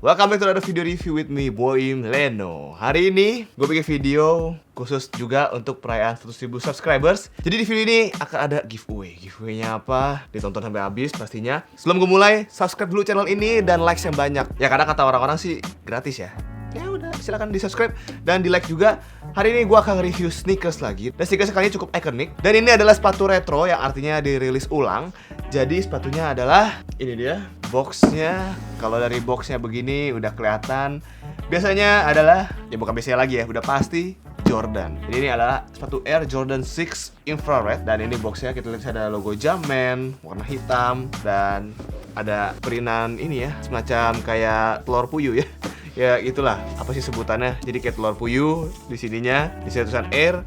Welcome back to another video review with me, Boim Leno. Hari ini gue bikin video khusus juga untuk perayaan 100.000 subscribers. Jadi di video ini akan ada giveaway. Giveaway-nya apa? Ditonton sampai habis pastinya. Sebelum gue mulai, subscribe dulu channel ini dan likes yang banyak. Ya karena kata orang-orang sih gratis ya. Ya udah, silakan di subscribe dan di like juga. Hari ini gue akan review sneakers lagi. Dan sneakers kali ini cukup ikonik. Dan ini adalah sepatu retro yang artinya dirilis ulang. Jadi sepatunya adalah ini dia. Boxnya, kalau dari boxnya begini udah kelihatan. Biasanya adalah, ya bukan biasanya lagi ya, udah pasti Jordan. Jadi ini adalah sepatu Air Jordan 6 Infrared. Dan ini boxnya kita lihat ada logo Jumpman, warna hitam. Dan ada perintan ini ya, semacam kayak telur puyuh ya. Ya itulah, apa sih sebutannya. Jadi kayak telur puyuh di sininya, di sini tulisan Air.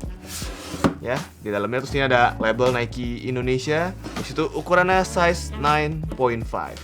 Ya, di dalamnya terus ini ada label Nike Indonesia. Di situ ukurannya size 9.5.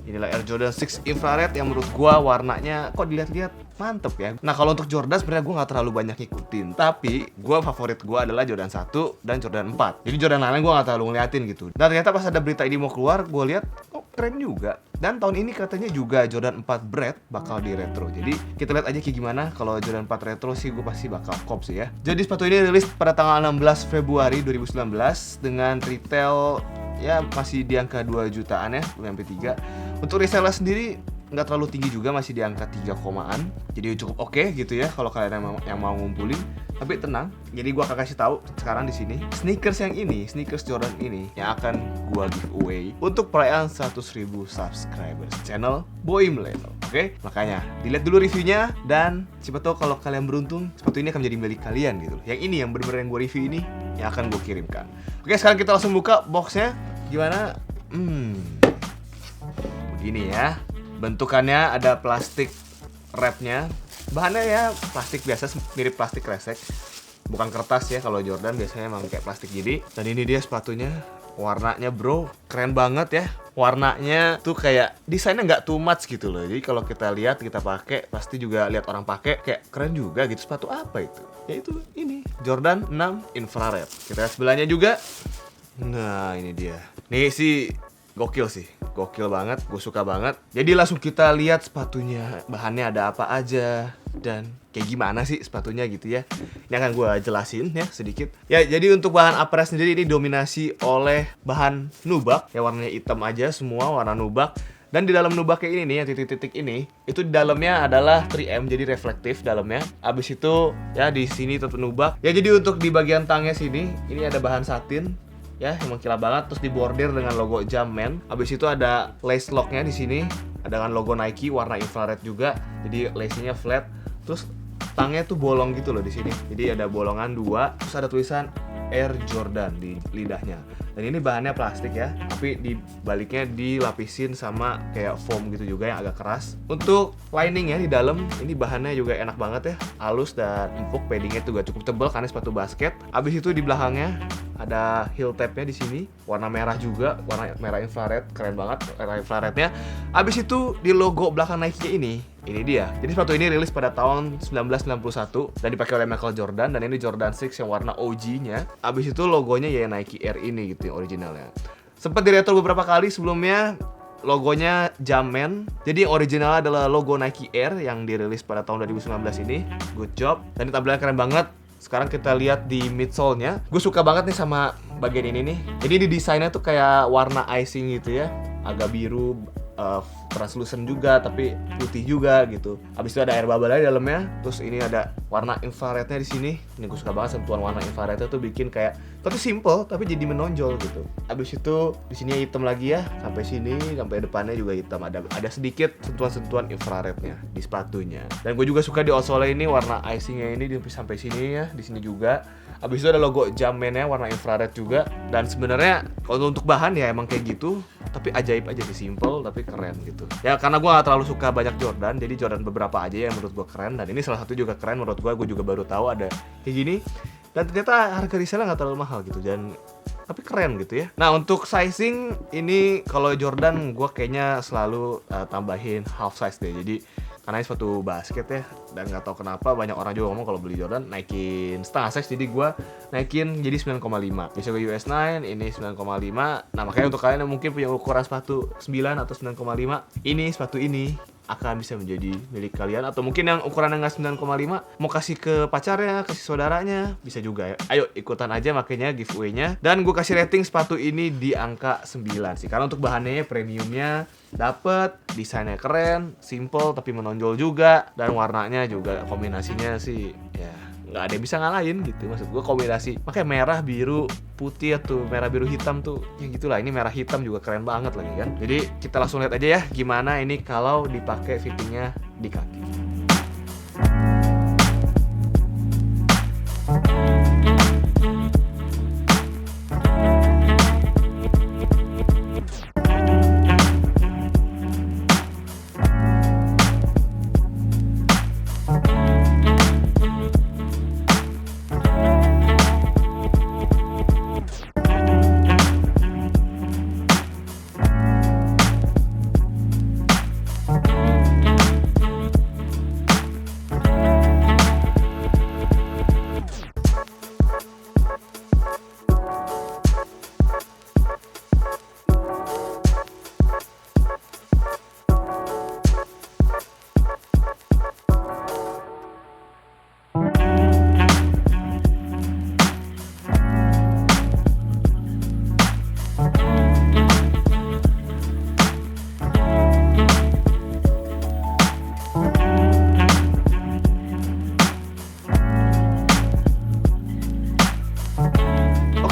Inilah Air Jordan 6 Infrared yang menurut gua warnanya kok dilihat-lihat mantep ya. Nah, kalau untuk Jordan sebenarnya gua nggak terlalu banyak ngikutin, tapi gua favorit gua adalah Jordan 1 dan Jordan 4. Jadi Jordan lain gua nggak terlalu ngeliatin gitu. Dan ternyata pas ada berita ini mau keluar, gua lihat oh keren juga. Dan tahun ini katanya juga Jordan 4 Bread bakal di retro. Jadi kita lihat aja kayak gimana. Kalau Jordan 4 retro sih gue pasti bakal kop sih ya. Jadi sepatu ini rilis pada tanggal 16 Februari 2019 dengan retail ya masih di angka 2 jutaan ya, belum sampai 3. Untuk resellnya sendiri nggak terlalu tinggi juga, masih di angka 3 komaan. Jadi cukup oke gitu ya kalau kalian yang mau ngumpulin. Tapi tenang, jadi gua akan kasih tahu sekarang di sini sneakers yang ini, sneakers Jordan ini yang akan gua giveaway untuk perayaan 100.000 subscribers channel Boim Leno. Oke, makanya dilihat dulu reviewnya dan siapa tahu kalau kalian beruntung sepatu ini akan menjadi milik kalian gitu. Yang ini yang benar-benar yang gua review ini yang akan gua kirimkan. Oke, sekarang kita langsung buka boxnya. Gimana? Begini ya. Bentukannya ada plastik wrapnya. Bahannya ya plastik biasa, mirip plastik kresek. Bukan kertas ya, kalau Jordan biasanya emang kayak plastik gini. Dan ini dia sepatunya. Warnanya bro, keren banget ya. Warnanya tuh kayak desainnya nggak too much gitu loh. Jadi kalau kita lihat, kita pakai, pasti juga lihat orang pakai kayak keren juga gitu. Sepatu apa itu? Ya itu ini, Jordan 6 Infrared. Kita lihat sebelahnya juga. Nah ini dia. Nih sih gokil sih, gokil banget, gue suka banget. Jadi langsung kita lihat sepatunya, bahannya ada apa aja dan kayak gimana sih sepatunya gitu ya. Ini akan gue jelasin ya sedikit. Ya jadi untuk bahan apparel sendiri ini dominasi oleh bahan nubak ya, warnanya hitam aja semua, warna nubak. Dan di dalam nubak kayak ini nih, yang titik-titik ini, itu di dalamnya adalah 3M, jadi reflektif dalamnya. Abis itu ya di sini tetap nubak. Ya jadi untuk di bagian tangnya sini, ini ada bahan satin. Ya, emang kilap banget, terus dibordir dengan logo Jumpman. Habis itu ada lace locknya di sini, ada dengan logo Nike warna infrared juga. Jadi lace-nya flat, terus tangnya tuh bolong gitu loh di sini. Jadi ada bolongan 2, terus ada tulisan Air Jordan di lidahnya. Dan ini bahannya plastik ya, tapi di baliknya dilapisin sama kayak foam gitu juga yang agak keras. Untuk liningnya di dalam, ini bahannya juga enak banget ya, halus dan empuk. Paddingnya juga cukup tebal karena sepatu basket. Abis itu di belakangnya ada heel tabnya di sini, warna merah juga, warna merah infrared, keren banget warna infrarednya. Abis itu di logo belakang Nike-nya ini dia. Jadi sepatu ini rilis pada tahun 1991 dan dipakai oleh Michael Jordan, dan ini Jordan 6 yang warna OG-nya. Abis itu logonya ya Nike Air ini gitu yang originalnya. Sempat diretro beberapa kali sebelumnya, logonya Jumpman. Jadi yang originalnya adalah logo Nike Air yang dirilis pada tahun 2019 ini. Good job. Dan tampilannya keren banget. Sekarang kita lihat di midsole-nya. Gue suka banget nih sama bagian ini nih. Jadi di desainnya tuh kayak warna icing gitu ya. Agak biru, translucent juga, tapi putih juga gitu. Abis itu ada air bubble-nya di dalamnya. Terus ini ada warna infrarednya di sini. Ini gue suka banget sentuhan warna infrarednya tuh bikin kayak, tapi simple tapi jadi menonjol gitu. Abis itu di sini hitam lagi ya, sampai sini, sampai depannya juga hitam. Ada sedikit sentuhan-sentuhan infrarednya di sepatunya. Dan gue juga suka di outsole ini warna icingnya ini sampai sini ya, di sini juga. Abis itu ada logo Jumpman-nya warna infrared juga. Dan sebenarnya kalau untuk bahan ya emang kayak gitu, tapi ajaib aja sih, simple tapi keren gitu. Ya karena gue gak terlalu suka banyak Jordan, jadi Jordan beberapa aja yang menurut gue keren. Dan ini salah satu juga keren menurut gue juga baru tahu ada kayak gini. Dan ternyata harga resellnya gak terlalu mahal gitu, dan tapi keren gitu ya. Nah untuk sizing ini kalau Jordan gue kayaknya selalu tambahin half size deh. Jadi karena ini sepatu basket ya, dan nggak tahu kenapa banyak orang juga ngomong kalau beli Jordan naikin setengah size, jadi gue naikin jadi 9,5. Bisa gue US 9, ini 9,5. Nah makanya untuk kalian yang mungkin punya ukuran sepatu 9 atau 9,5, ini sepatu ini akan bisa menjadi milik kalian. Atau mungkin yang ukuran nggak 9,5 mau kasih ke pacarnya, kasih saudaranya, bisa juga ya. Ayo ikutan aja makanya giveaway-nya. Dan gue kasih rating sepatu ini di angka 9 sih, karena untuk bahannya premiumnya dapet, desainnya keren, simple tapi menonjol juga, dan warnanya juga kombinasinya sih ya nggak ada yang bisa ngalahin gitu. Maksud gue kombinasi makanya merah biru putih atau merah biru hitam tuh ya gitulah. Ini merah hitam juga keren banget lagi kan. Jadi kita langsung lihat aja ya gimana ini kalau dipakai fittingnya di kaki.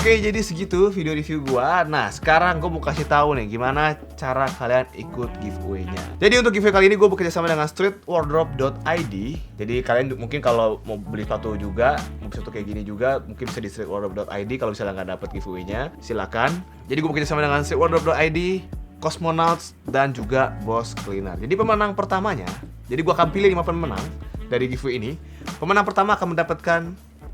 Oke, jadi segitu video review gua. Nah, sekarang gua mau kasih tahu nih gimana cara kalian ikut giveaway-nya. Jadi untuk giveaway kali ini gua bekerja sama dengan streetwardrobe.id. Jadi kalian mungkin kalau mau beli sepatu juga, mau sepatu kayak gini juga, mungkin bisa di streetwardrobe.id. Kalau misalnya nggak dapet giveaway-nya, silakan. Jadi gua bekerja sama dengan streetwardrobe.id, Cosmonauts, dan juga Boss Cleaner. Jadi pemenang pertamanya, jadi gua akan pilih 5 pemenang dari giveaway ini. Pemenang pertama akan mendapatkan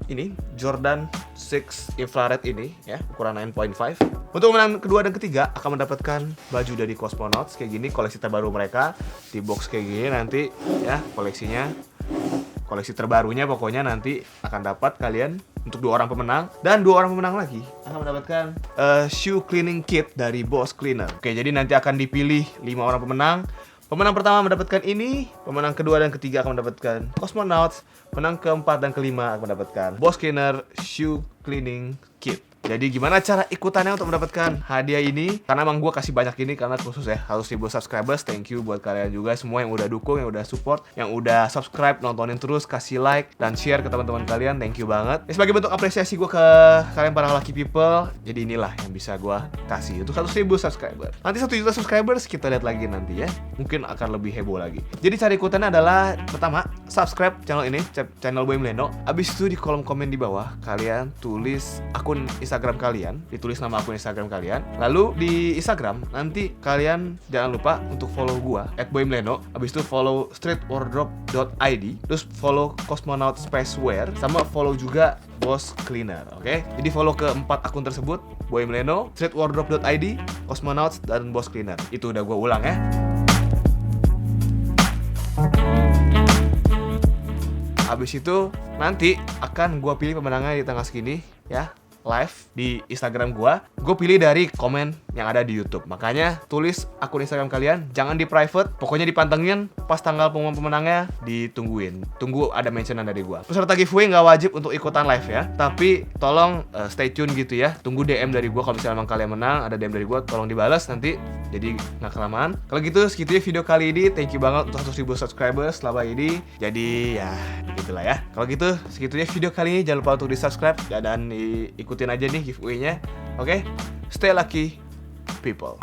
ini Jordan 6 infrared ini ya, ukuran 9.5. Untuk pemenang kedua dan ketiga akan mendapatkan baju dari Cosmonauts kayak gini, koleksi terbaru mereka di box kayak gini nanti ya, koleksinya, koleksi terbarunya pokoknya nanti akan dapat kalian untuk 2 orang pemenang. Dan 2 orang pemenang lagi akan mendapatkan shoe cleaning kit dari Boss Cleaner. Oke, jadi nanti akan dipilih 5 orang pemenang. Pemenang pertama mendapatkan ini, pemenang kedua dan ketiga akan mendapatkan Cosmonauts, pemenang keempat dan kelima akan mendapatkan Boss Cleaner Shoe Cleaning Kit. Jadi gimana cara ikutannya untuk mendapatkan hadiah ini? Karena emang gue kasih banyak ini karena khusus ya, harus 1000 subscribers. Thank you buat kalian juga semua yang udah dukung, yang udah support, yang udah subscribe, nontonin terus, kasih like dan share ke teman-teman kalian. Thank you banget. Sebagai bentuk apresiasi gue ke kalian para lucky people. Jadi inilah yang bisa gue kasih untuk 1000 subscriber. Nanti 1 juta subscribers kita lihat lagi nanti ya. Mungkin akan lebih heboh lagi. Jadi cara ikutannya adalah pertama, subscribe channel ini, channel Boy Mleno. Abis itu di kolom komen di bawah kalian tulis akun Instagram kalian, ditulis nama akun Instagram kalian. Lalu di Instagram nanti kalian jangan lupa untuk follow gua @boymleno. Habis itu follow streetwardrobe.id, terus follow Cosmonaut Spacewear, sama follow juga Boss Cleaner. Oke? Jadi follow ke 4 akun tersebut, Boy Mleno, streetwardrobe.id, Cosmonauts, dan Boss Cleaner. Itu udah gua ulang ya. Habis itu nanti akan gua pilih pemenangnya di tanggal segini ya, live di Instagram gua pilih dari komen yang ada di YouTube. Makanya tulis akun Instagram kalian, jangan di private, pokoknya dipantengin pas tanggal pengumuman pemenangnya, ditungguin. Tunggu ada mentionan dari gua. Peserta giveaway nggak wajib untuk ikutan live ya, tapi tolong stay tune gitu ya. Tunggu DM dari gua kalau misalnya emang kalian menang, ada DM dari gua, tolong dibalas nanti. Jadi nggak kelamaan. Kalau gitu segitu ya video kali ini. Thank you banget untuk 100.000 subscribers selama ini. Jadi ya gitulah ya. Kalau gitu segitu ya video kali ini. Jangan lupa untuk di subscribe dan ikutin aja nih giveaway-nya. Oke? Stay lucky people.